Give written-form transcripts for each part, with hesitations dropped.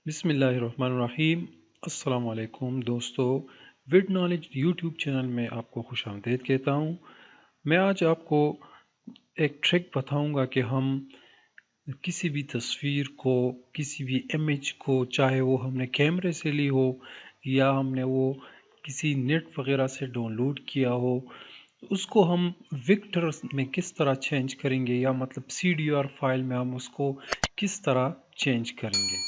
बिस्मिल्लाहिर्रहमानिर्रहीम। अस्सलाम वालेकुम दोस्तों, विद नॉलेज यूट्यूब चैनल में आपको खुशामदीद कहता हूँ। मैं आज आपको एक ट्रिक बताऊँगा कि हम किसी भी तस्वीर को, किसी भी इमेज को, चाहे वो हमने कैमरे से ली हो या हमने वो किसी नेट वगैरह से डाउनलोड किया हो, उसको हम वेक्टर में किस तरह चेंज करेंगे या मतलब CDR फाइल में हम उसको किस तरह चेंज करेंगे।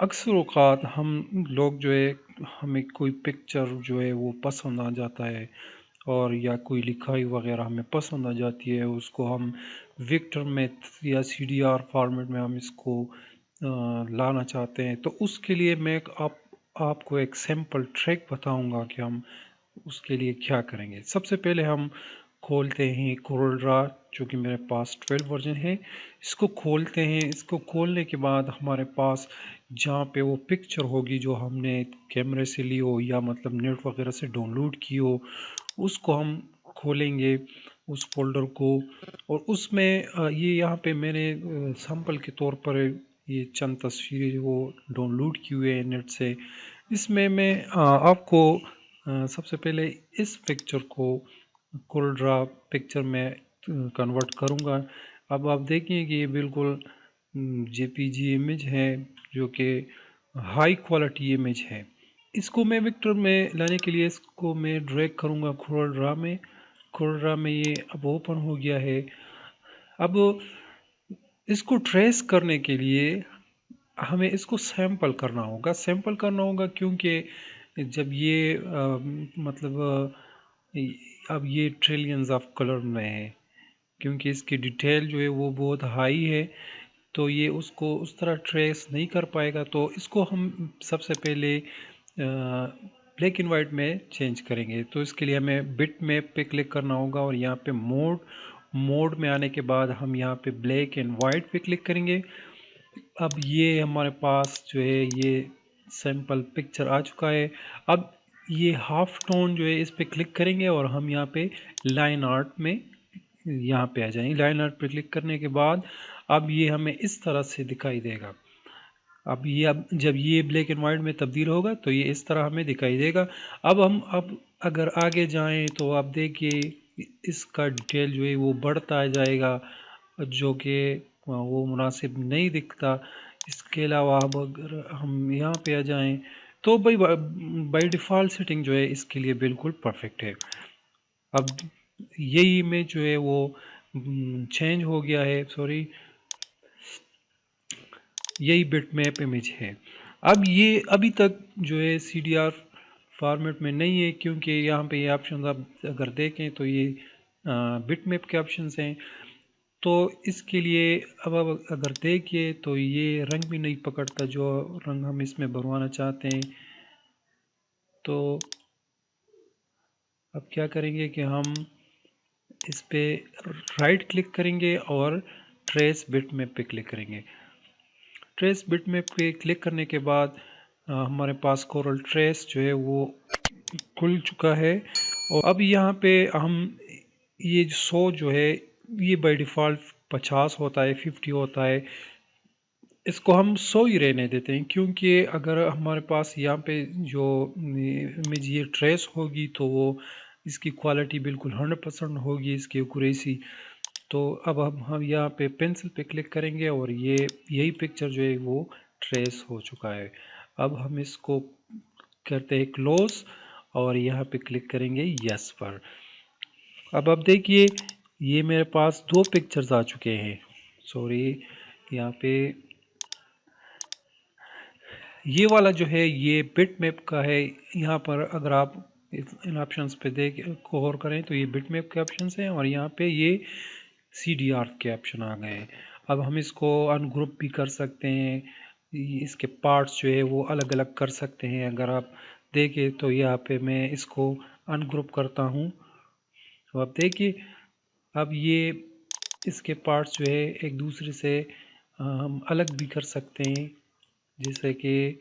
अक्सर औक़ात हम लोग जो है, हमें कोई पिक्चर जो है वो पसंद आ जाता है और या कोई लिखाई वगैरह हमें पसंद आ जाती है, उसको हम वेक्टर में या CDR फॉर्मेट में हम इसको लाना चाहते हैं। तो उसके लिए मैं आपको एक सिंपल ट्रिक बताऊंगा कि हम उसके लिए क्या करेंगे। सबसे पहले हम खोलते हैं कोरल ड्रा, जो कि मेरे पास 12 वर्जन है। इसको खोलते हैं। इसको खोलने के बाद हमारे पास जहाँ पे वो पिक्चर होगी जो हमने कैमरे से ली हो या मतलब नेट वगैरह से डाउनलोड की हो, उसको हम खोलेंगे उस फोल्डर को। और उसमें ये यहाँ पे मैंने सैंपल के तौर पर ये चंद तस्वीरें वो डाउनलोड की हुए हैं नेट से। इसमें मैं आपको सबसे पहले इस पिक्चर को कोरल ड्रा पिक्चर में कन्वर्ट करूँगा। अब आप देखिए कि ये बिल्कुल JPG इमेज है, जो कि हाई क्वालिटी इमेज है। इसको मैं वेक्टर में लाने के लिए इसको मैं ड्रैग करूँगा कोरल ड्रा में। कोरल ड्रा में ये अब ओपन हो गया है। अब इसको ट्रेस करने के लिए हमें इसको सैंपल करना होगा। सैंपल करना होगा क्योंकि जब ये मतलब अब ये ट्रिलियंस ऑफ कलर में है, क्योंकि इसकी डिटेल जो है वो बहुत हाई है, तो ये उसको उस तरह ट्रेस नहीं कर पाएगा। तो इसको हम सबसे पहले ब्लैक एंड वाइट में चेंज करेंगे। तो इसके लिए हमें बिट मैप पे क्लिक करना होगा और यहाँ पे मोड में आने के बाद हम यहाँ पे ब्लैक एंड वाइट पे क्लिक करेंगे। अब ये हमारे पास जो है ये सैंपल पिक्चर आ चुका है। अब ये हाफ टोन जो है इस पे क्लिक करेंगे और हम यहाँ पे लाइन आर्ट में यहाँ पे आ जाएंगे। लाइन आर्ट पे क्लिक करने के बाद अब ये हमें इस तरह से दिखाई देगा। अब जब ये ब्लैक एंड वाइट में तब्दील होगा तो ये इस तरह हमें दिखाई देगा। अब अगर आगे जाएं तो आप देखिए इसका डिटेल जो है वो बढ़ता जाएगा, जो कि वो मुनासिब नहीं दिखता। इसके अलावा अब अगर हम यहाँ पे आ जाएं तो भाई बाई डिफ़ॉल्ट सेटिंग जो है इसके लिए बिल्कुल परफेक्ट है। अब यही इमेज जो है वो चेंज हो गया है, सॉरी, यही बिटमैप इमेज है। अब ये अभी तक जो है CDR फॉर्मेट में नहीं है, क्योंकि यहाँ पे ये ऑप्शन आप अगर देखें तो ये बिटमैप के ऑप्शंस हैं। तो इसके लिए अब अगर देखिए तो ये रंग भी नहीं पकड़ता जो रंग हम इसमें भरवाना चाहते हैं। तो अब क्या करेंगे कि हम इस पे राइट क्लिक करेंगे और ट्रेस बिटमैप पे क्लिक करेंगे। ट्रेस बिटमैप पे क्लिक करने के बाद हमारे पास कोरल ट्रेस जो है वो खुल चुका है। और अब यहाँ पे हम ये 100 जो है ये बाय डिफ़ॉल्ट 50 होता है, 50 होता है। इसको हम 100 ही रहने देते हैं, क्योंकि अगर हमारे पास यहाँ पे जो इमेज ये ट्रेस होगी तो वो इसकी क्वालिटी बिल्कुल 100% होगी, इसकी एक्यूरेसी। तो अब हम यहाँ पे पेंसिल पे क्लिक करेंगे और ये यही पिक्चर जो है वो ट्रेस हो चुका है। अब हम इसको करते हैं क्लोज और यहाँ पे क्लिक करेंगे यस पर। अब आप देखिए ये मेरे पास 2 पिक्चर्स आ चुके हैं। सॉरी, यहाँ पे ये वाला जो है ये बिटमैप का है। यहाँ पर अगर आप इन ऑप्शंस पे गौर करें तो ये बिटमैप के ऑप्शंस हैं और यहाँ पे ये CDR के ऑप्शन आ गए हैं। अब हम इसको अनग्रुप भी कर सकते हैं, इसके पार्ट्स जो है वो अलग अलग कर सकते हैं। अगर आप देखें तो यहाँ पे मैं इसको अनग्रुप करता हूँ, तो आप देखिए अब ये इसके पार्ट्स जो है एक दूसरे से हम अलग भी कर सकते हैं, जैसे कि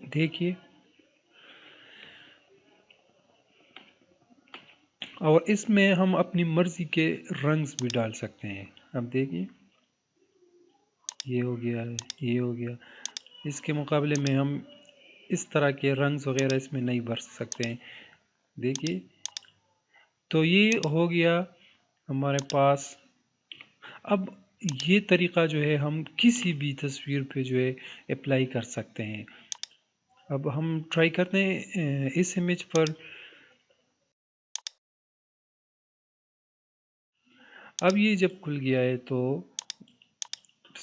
देखिए। और इसमें हम अपनी मर्ज़ी के रंग्स भी डाल सकते हैं। अब देखिए ये हो गया है, ये हो गया। इसके मुकाबले में हम इस तरह के रंग्स वगैरह इसमें नहीं भर सकते हैं। देखिए तो ये हो गया हमारे पास। अब ये तरीका जो है हम किसी भी तस्वीर पे जो है अप्लाई कर सकते हैं। अब हम ट्राई करते हैं इस इमेज पर। अब ये जब खुल गया है तो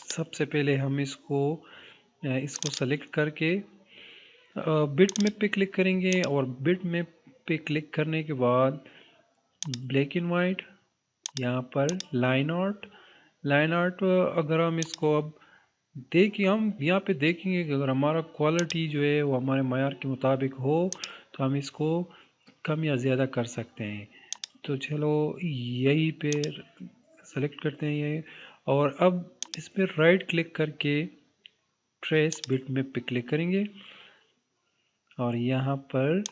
सबसे पहले हम इसको सेलेक्ट करके बिट मैप पे क्लिक करेंगे और बिट मैप पे क्लिक करने के बाद ब्लैक एंड वाइट, यहाँ पर लाइन आर्ट अगर हम इसको अब देखिए, हम यहाँ पे देखेंगे कि अगर हमारा क्वालिटी जो है वो हमारे मायार के मुताबिक हो तो हम इसको कम या ज़्यादा कर सकते हैं। तो चलो यही पे सेलेक्ट करते हैं ये, और अब इस पर राइट क्लिक करके ट्रेस बिट मैप पे क्लिक करेंगे और यहाँ पर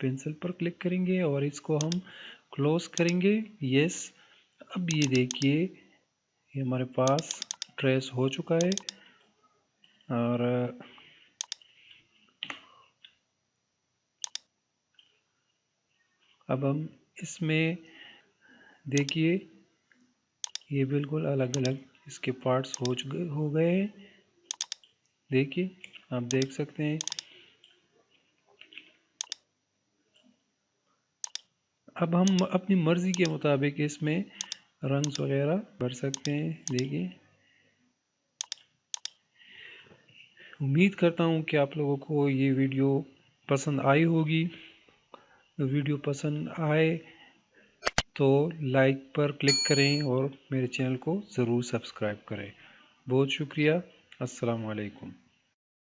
पेंसिल पर क्लिक करेंगे और इसको हम क्लोज करेंगे। यस, अब ये देखिए ये हमारे पास ट्रेस हो चुका है। और अब हम इसमें देखिए ये बिल्कुल अलग अलग इसके पार्ट्स हो गए हैं। देखिए आप देख सकते हैं। अब हम अपनी मर्ज़ी के मुताबिक इसमें रंग्स वगैरह भर सकते हैं। देखिए उम्मीद करता हूँ कि आप लोगों को ये वीडियो पसंद आई होगी। वीडियो पसंद आए तो लाइक पर क्लिक करें और मेरे चैनल को ज़रूर सब्सक्राइब करें। बहुत शुक्रिया। अस्सलाम वालेकुम।